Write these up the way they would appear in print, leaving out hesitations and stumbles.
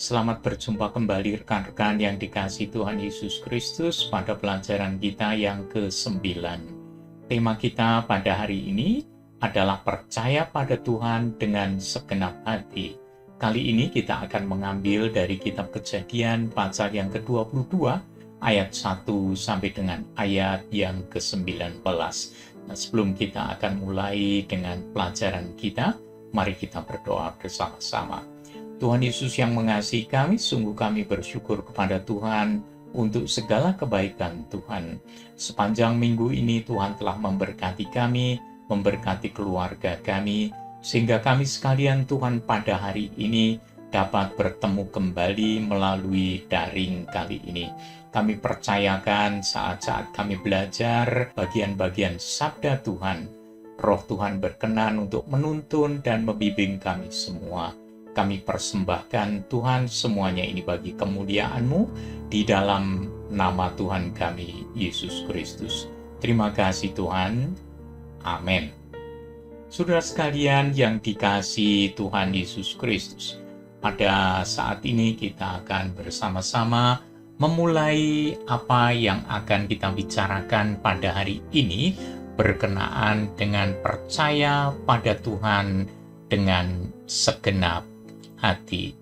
Selamat berjumpa kembali rekan-rekan yang dikasihi Tuhan Yesus Kristus pada pelajaran kita yang ke-9. Tema kita pada hari ini adalah percaya pada Tuhan dengan segenap hati. Kali ini kita akan mengambil dari kitab Kejadian pasal yang ke-22 ayat 1 sampai dengan ayat yang ke-19. Nah, sebelum kita akan mulai dengan pelajaran kita, mari kita berdoa bersama-sama. Tuhan Yesus yang mengasihi kami, sungguh kami bersyukur kepada Tuhan untuk segala kebaikan Tuhan. Sepanjang minggu ini Tuhan telah memberkati kami, memberkati keluarga kami, sehingga kami sekalian Tuhan pada hari ini dapat bertemu kembali melalui daring kali ini. Kami percayakan saat-saat kami belajar bagian-bagian sabda Tuhan, Roh Tuhan berkenan untuk menuntun dan membimbing kami semua. Kami persembahkan Tuhan semuanya ini bagi kemuliaan-Mu di dalam nama Tuhan kami, Yesus Kristus. Terima kasih Tuhan. Amin. Saudara sekalian yang dikasihi Tuhan Yesus Kristus, pada saat ini kita akan bersama-sama memulai apa yang akan kita bicarakan pada hari ini berkenaan dengan percaya pada Tuhan dengan segenap hati.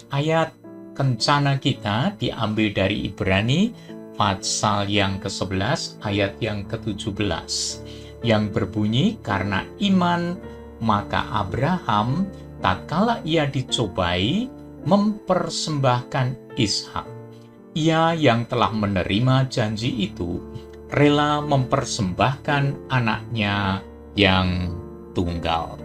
Ayat kencana kita diambil dari Ibrani pasal yang ke-11 ayat yang ke-17 yang berbunyi, karena iman maka Abraham tatkala ia dicobai mempersembahkan Ishak. Ia yang telah menerima janji itu rela mempersembahkan anaknya yang tunggal.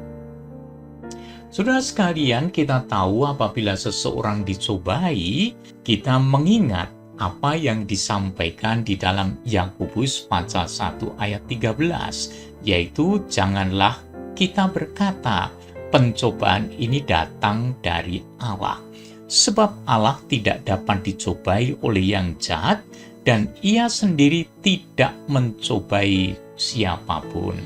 Saudara sekalian, kita tahu apabila seseorang dicobai, kita mengingat apa yang disampaikan di dalam Yakobus pasal 1 ayat 13, yaitu janganlah kita berkata, pencobaan ini datang dari Allah. Sebab Allah tidak dapat dicobai oleh yang jahat, dan ia sendiri tidak mencobai siapapun.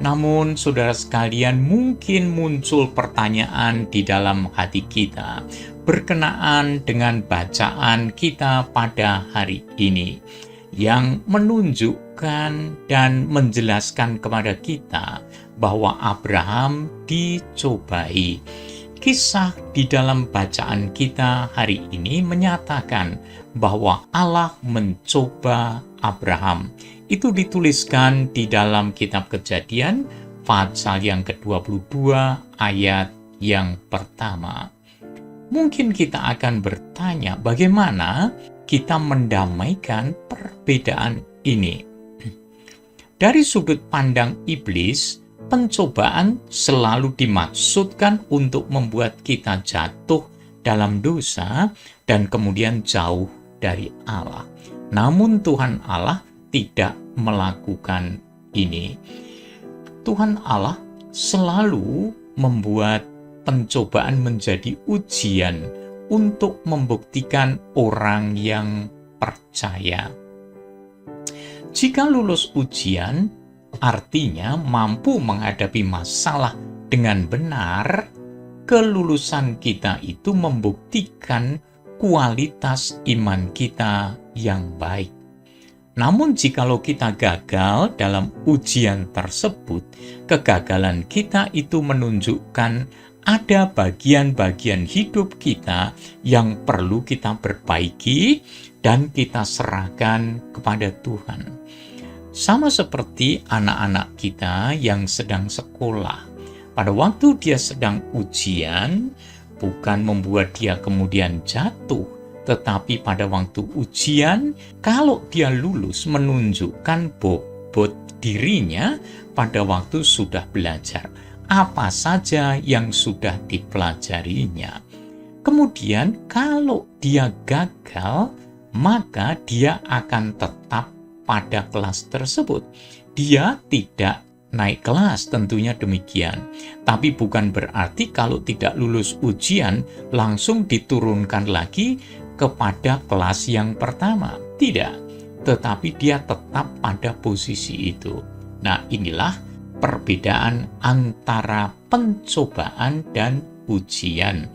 Namun, saudara sekalian, mungkin muncul pertanyaan di dalam hati kita berkenaan dengan bacaan kita pada hari ini yang menunjukkan dan menjelaskan kepada kita bahwa Abraham dicobai. Kisah di dalam bacaan kita hari ini menyatakan bahwa Allah mencoba Abraham. Itu dituliskan di dalam kitab Kejadian pasal yang ke-22 ayat yang pertama. Mungkin kita akan bertanya bagaimana kita mendamaikan perbedaan ini. Dari sudut pandang iblis, pencobaan selalu dimaksudkan untuk membuat kita jatuh dalam dosa dan kemudian jauh dari Allah. Namun Tuhan Allah tidak melakukan ini. Tuhan Allah selalu membuat pencobaan menjadi ujian untuk membuktikan orang yang percaya. Jika lulus ujian, artinya mampu menghadapi masalah dengan benar. Kelulusan kita itu membuktikan kualitas iman kita yang baik. Namun jikalau kita gagal dalam ujian tersebut, kegagalan kita itu menunjukkan ada bagian-bagian hidup kita yang perlu kita perbaiki dan kita serahkan kepada Tuhan. Sama seperti anak-anak kita yang sedang sekolah. Pada waktu dia sedang ujian, bukan membuat dia kemudian jatuh, tetapi pada waktu ujian, kalau dia lulus menunjukkan bobot dirinya pada waktu sudah belajar. Apa saja yang sudah dipelajarinya. Kemudian kalau dia gagal, maka dia akan tetap pada kelas tersebut. Dia tidak naik kelas, tentunya demikian. Tapi bukan berarti kalau tidak lulus ujian, langsung diturunkan lagi kepada kelas yang pertama. Tidak, tetapi dia tetap pada posisi itu. Nah, inilah perbedaan antara pencobaan dan ujian.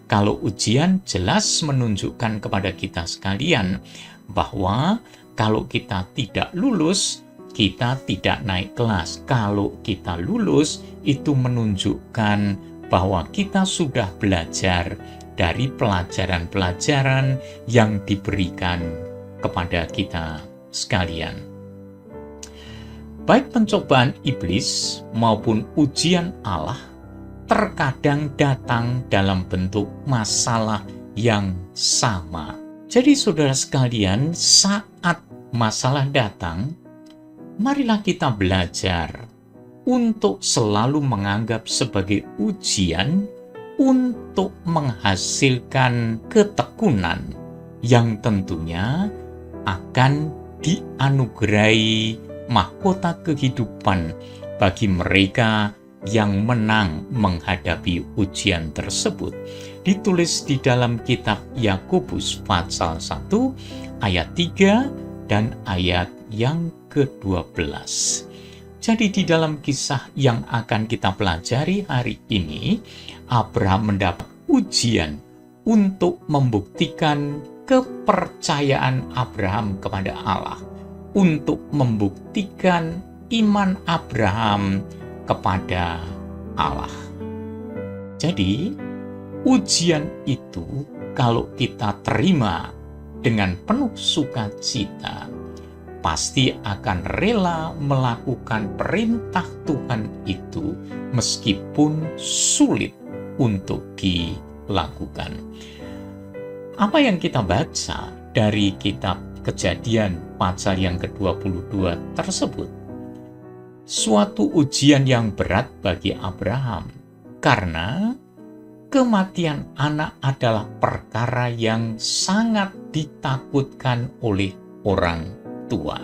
Kalau ujian jelas menunjukkan kepada kita sekalian bahwa kalau kita tidak lulus, kita tidak naik kelas. Kalau kita lulus, itu menunjukkan bahwa kita sudah belajar dari pelajaran-pelajaran yang diberikan kepada kita sekalian. Baik pencobaan iblis maupun ujian Allah terkadang datang dalam bentuk masalah yang sama. Jadi saudara sekalian, saat masalah datang, marilah kita belajar untuk selalu menganggap sebagai ujian untuk menghasilkan ketekunan yang tentunya akan dianugerahi mahkota kehidupan bagi mereka yang menang menghadapi ujian tersebut. Ditulis di dalam kitab Yakobus pasal 1 ayat 3 dan ayat yang ke-12. Jadi di dalam kisah yang akan kita pelajari hari ini, Abraham mendapat ujian untuk membuktikan kepercayaan Abraham kepada Allah, untuk membuktikan iman Abraham kepada Allah. Jadi, ujian itu kalau kita terima dengan penuh sukacita, pasti akan rela melakukan perintah Tuhan itu meskipun sulit untuk dilakukan. Apa yang kita baca dari kitab Kejadian pasal yang ke-22 tersebut? Suatu ujian yang berat bagi Abraham, karena kematian anak adalah perkara yang sangat ditakutkan oleh orang tua.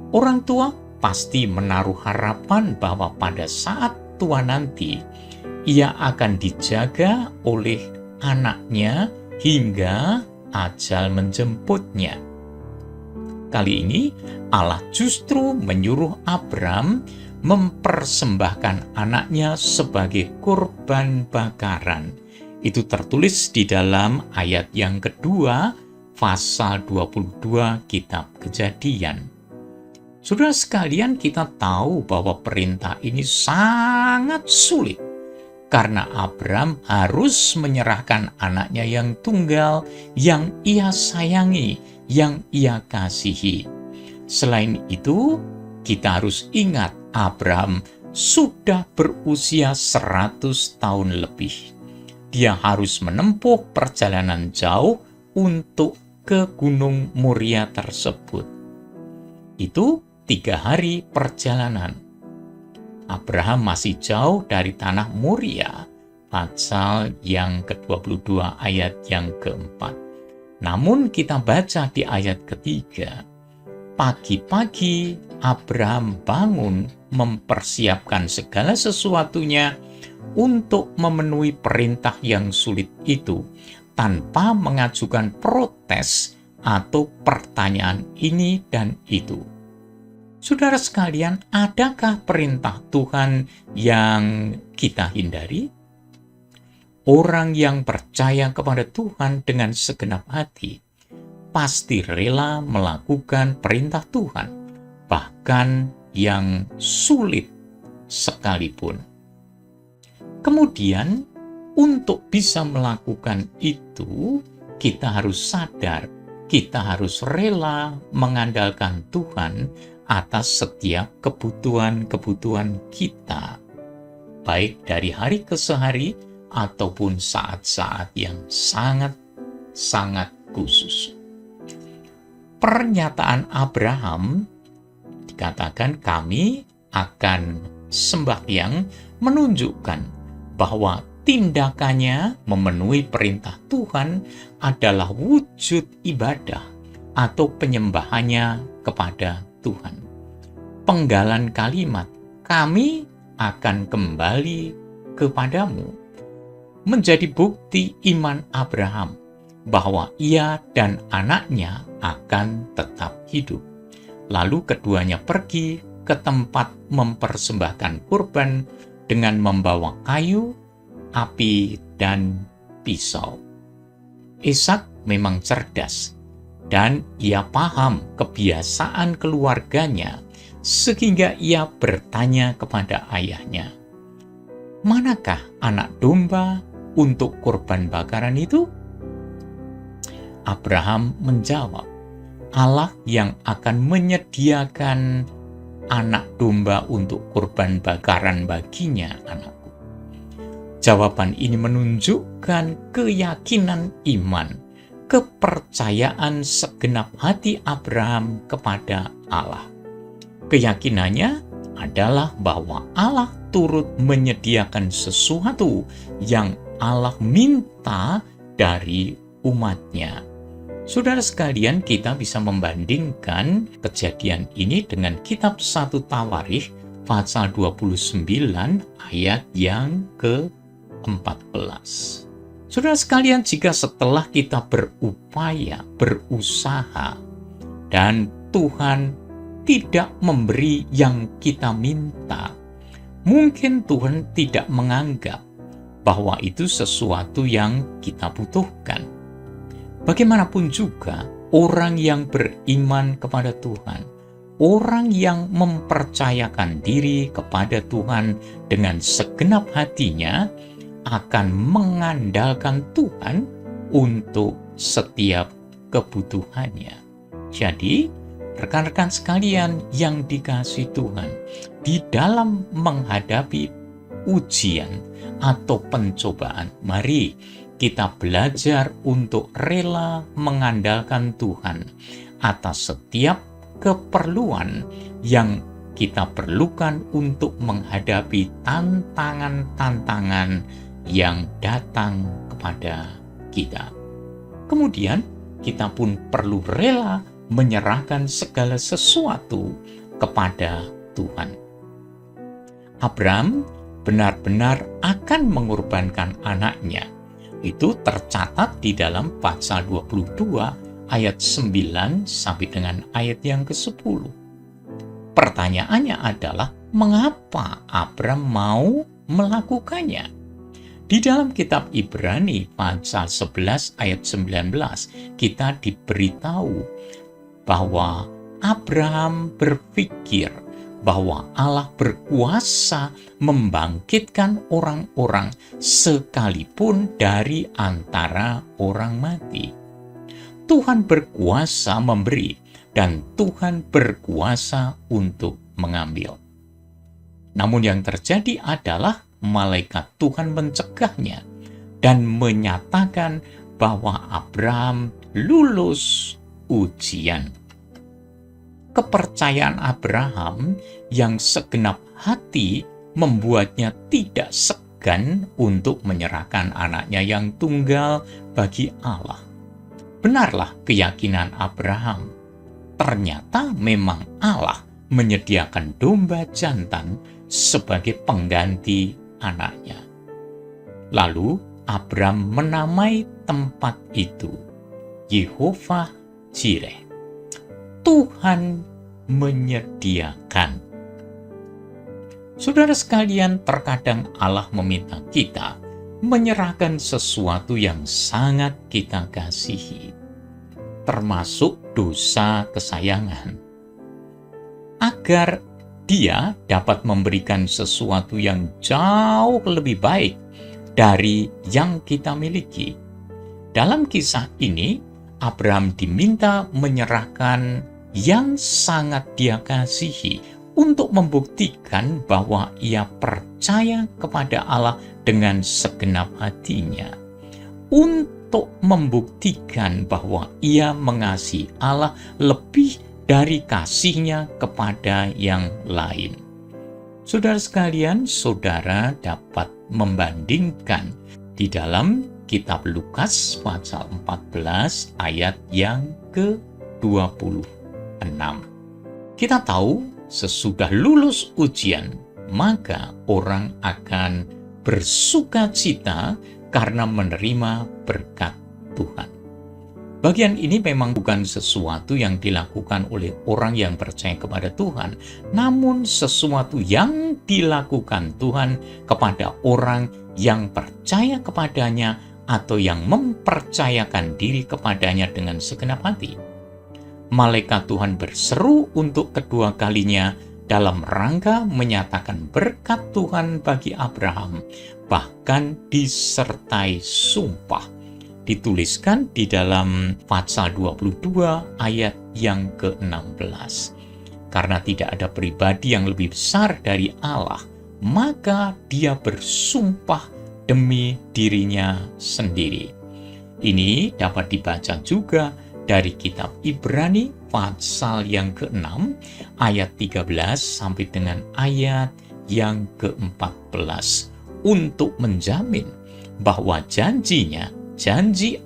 Orang tua pasti menaruh harapan bahwa pada saat tua nanti, ia akan dijaga oleh anaknya hingga ajal menjemputnya. Kali ini Allah justru menyuruh Abram mempersembahkan anaknya sebagai korban bakaran. Itu tertulis di dalam ayat yang kedua, pasal 22 kitab Kejadian. Saudara sekalian, kita tahu bahwa perintah ini sangat sulit karena Abram harus menyerahkan anaknya yang tunggal, yang ia sayangi, yang ia kasihi. Selain itu, kita harus ingat Abraham sudah berusia 100 tahun lebih. Dia harus menempuh perjalanan jauh untuk ke Gunung Moria tersebut. Itu 3 hari perjalanan. Abraham masih jauh dari tanah Moria, pasal yang ke-22 ayat yang ke-4. Namun kita baca di ayat ketiga, pagi-pagi Abraham bangun mempersiapkan segala sesuatunya untuk memenuhi perintah yang sulit itu, tanpa mengajukan protes atau pertanyaan ini dan itu. Saudara sekalian, adakah perintah Tuhan yang kita hindari? Orang yang percaya kepada Tuhan dengan segenap hati pasti rela melakukan perintah Tuhan, bahkan yang sulit sekalipun. Kemudian, untuk bisa melakukan itu, kita harus sadar, kita harus rela mengandalkan Tuhan atas setiap kebutuhan-kebutuhan kita, baik dari hari ke hari ataupun saat-saat yang sangat khusus. Pernyataan Abraham dikatakan kami akan sembahyang menunjukkan bahwa tindakannya memenuhi perintah Tuhan adalah wujud ibadah atau penyembahannya kepada Tuhan. Penggalan kalimat kami akan kembali kepadamu menjadi bukti iman Abraham bahwa ia dan anaknya akan tetap hidup. Lalu keduanya pergi ke tempat mempersembahkan kurban dengan membawa kayu, api, dan pisau. Ishak memang cerdas, dan ia paham kebiasaan keluarganya, sehingga ia bertanya kepada ayahnya, "Manakah anak domba untuk kurban bakaran itu?" Abraham menjawab, "Allah yang akan menyediakan anak domba untuk kurban bakaran baginya, anakku." Jawaban ini menunjukkan keyakinan iman, kepercayaan segenap hati Abraham kepada Allah. Keyakinannya adalah bahwa Allah turut menyediakan sesuatu yang Allah minta dari umatnya. Saudara sekalian, kita bisa membandingkan kejadian ini dengan kitab 1 Tawarikh pasal 29 ayat yang ke-14. Saudara sekalian, jika setelah kita berupaya, berusaha, dan Tuhan tidak memberi yang kita minta, mungkin Tuhan tidak menganggap bahwa itu sesuatu yang kita butuhkan. Bagaimanapun juga, orang yang beriman kepada Tuhan, orang yang mempercayakan diri kepada Tuhan dengan segenap hatinya, akan mengandalkan Tuhan untuk setiap kebutuhannya. Jadi, rekan-rekan sekalian yang dikasihi Tuhan, di dalam menghadapi ujian atau pencobaan, mari kita belajar untuk rela mengandalkan Tuhan atas setiap keperluan yang kita perlukan untuk menghadapi tantangan-tantangan yang datang kepada kita. Kemudian, kita pun perlu rela menyerahkan segala sesuatu kepada Tuhan. Abraham benar-benar akan mengorbankan anaknya. Itu tercatat di dalam pasal 22 ayat 9 sampai dengan ayat yang ke-10. Pertanyaannya adalah, mengapa Abraham mau melakukannya? Di dalam kitab Ibrani pasal 11 ayat 19, kita diberitahu bahwa Abraham berpikir bahwa Allah berkuasa membangkitkan orang-orang sekalipun dari antara orang mati. Tuhan berkuasa memberi dan Tuhan berkuasa untuk mengambil. Namun yang terjadi adalah malaikat Tuhan mencegahnya dan menyatakan bahwa Abraham lulus ujian. Kepercayaan Abraham yang segenap hati membuatnya tidak segan untuk menyerahkan anaknya yang tunggal bagi Allah. Benarlah keyakinan Abraham. Ternyata memang Allah menyediakan domba jantan sebagai pengganti anaknya. Lalu Abraham menamai tempat itu Yehovah Jireh. Tuhan menyediakan. Saudara sekalian, terkadang Allah meminta kita menyerahkan sesuatu yang sangat kita kasihi, termasuk dosa kesayangan, agar Dia dapat memberikan sesuatu yang jauh lebih baik dari yang kita miliki. Dalam kisah ini, Abraham diminta menyerahkan yang sangat dia kasihi untuk membuktikan bahwa ia percaya kepada Allah dengan segenap hatinya, untuk membuktikan bahwa ia mengasihi Allah lebih dari kasihnya kepada yang lain. Saudara sekalian, saudara dapat membandingkan di dalam kitab Lukas pasal 14 ayat yang ke-26. Kita tahu sesudah lulus ujian, maka orang akan bersukacita karena menerima berkat Tuhan. Bagian ini memang bukan sesuatu yang dilakukan oleh orang yang percaya kepada Tuhan, namun sesuatu yang dilakukan Tuhan kepada orang yang percaya kepadanya atau yang mempercayakan diri kepadanya dengan segenap hati. Malaikat Tuhan berseru untuk kedua kalinya dalam rangka menyatakan berkat Tuhan bagi Abraham, bahkan disertai sumpah. Dituliskan di dalam pasal 22 ayat yang ke-16. Karena tidak ada pribadi yang lebih besar dari Allah, maka dia bersumpah demi dirinya sendiri. Ini dapat dibaca juga dari kitab Ibrani pasal yang ke-6 ayat 13 sampai dengan ayat yang ke-14 untuk menjamin bahwa janji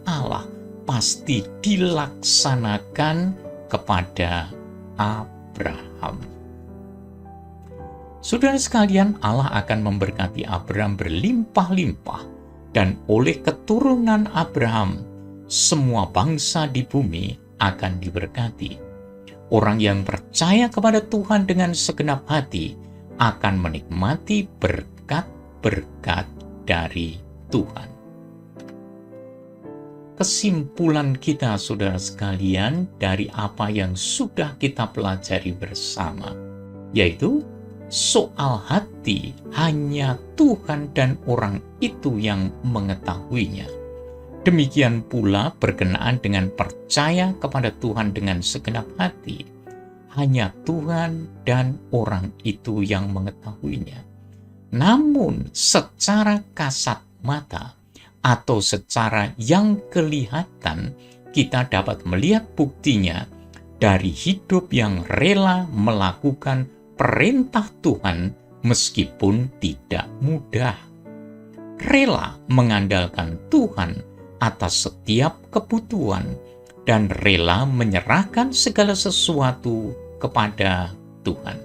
Allah pasti dilaksanakan kepada Abraham. Saudara sekalian, Allah akan memberkati Abraham berlimpah-limpah, dan oleh keturunan Abraham semua bangsa di bumi akan diberkati. Orang yang percaya kepada Tuhan dengan segenap hati akan menikmati berkat-berkat dari Tuhan. Kesimpulan kita, saudara sekalian, dari apa yang sudah kita pelajari bersama, yaitu soal hati hanya Tuhan dan orang itu yang mengetahuinya. Demikian pula berkenaan dengan percaya kepada Tuhan dengan segenap hati. Hanya Tuhan dan orang itu yang mengetahuinya. Namun secara kasat mata atau secara yang kelihatan, kita dapat melihat buktinya dari hidup yang rela melakukan perintah Tuhan meskipun tidak mudah. Rela mengandalkan Tuhan atas setiap kebutuhan, dan rela menyerahkan segala sesuatu kepada Tuhan.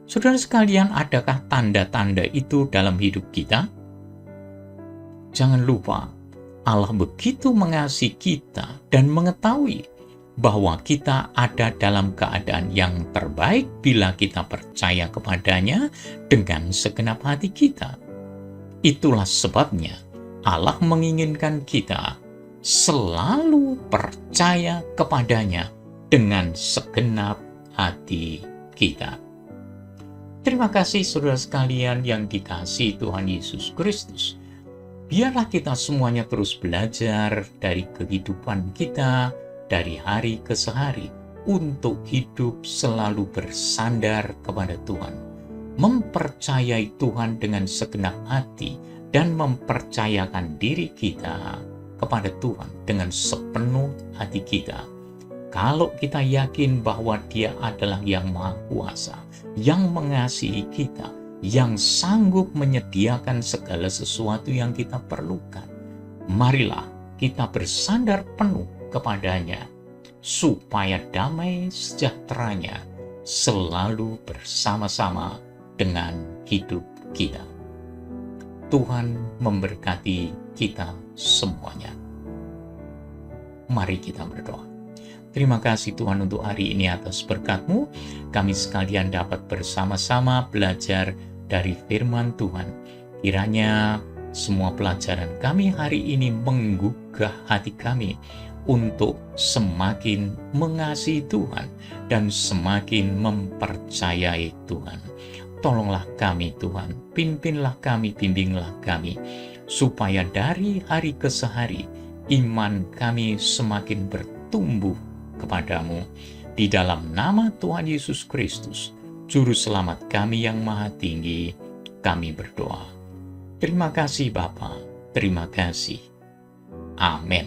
Saudara sekalian, adakah tanda-tanda itu dalam hidup kita? Jangan lupa, Allah begitu mengasihi kita dan mengetahui bahwa kita ada dalam keadaan yang terbaik bila kita percaya kepadanya dengan segenap hati kita. Itulah sebabnya Allah menginginkan kita selalu percaya kepadanya dengan segenap hati kita. Terima kasih saudara sekalian yang dikasihi Tuhan Yesus Kristus. Biarlah kita semuanya terus belajar dari kehidupan kita, dari hari ke hari, untuk hidup selalu bersandar kepada Tuhan, mempercayai Tuhan dengan segenap hati, dan mempercayakan diri kita kepada Tuhan dengan sepenuh hati kita. Kalau kita yakin bahwa Dia adalah yang Maha Kuasa, yang mengasihi kita, yang sanggup menyediakan segala sesuatu yang kita perlukan, marilah kita bersandar penuh kepadanya, supaya damai sejahteranya selalu bersama-sama dengan hidup kita. Tuhan memberkati kita semuanya. Mari kita berdoa. Terima kasih Tuhan untuk hari ini atas berkat-Mu. Kami sekalian dapat bersama-sama belajar dari firman Tuhan. Kiranya semua pelajaran kami hari ini menggugah hati kami untuk semakin mengasihi Tuhan dan semakin mempercayai Tuhan. Tolonglah kami Tuhan, pimpinlah kami, bimbinglah kami, supaya dari hari ke hari iman kami semakin bertumbuh kepadamu. Di dalam nama Tuhan Yesus Kristus, Juru Selamat kami yang maha tinggi, kami berdoa. Terima kasih Bapa, terima kasih. Amin.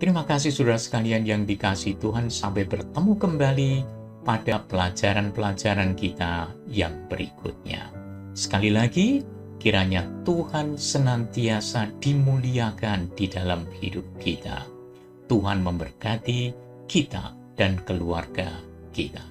Terima kasih saudara sekalian yang dikasihi Tuhan, sampai bertemu kembali pada pelajaran-pelajaran kita yang berikutnya. Sekali lagi, kiranya Tuhan senantiasa dimuliakan di dalam hidup kita. Tuhan memberkati kita dan keluarga kita.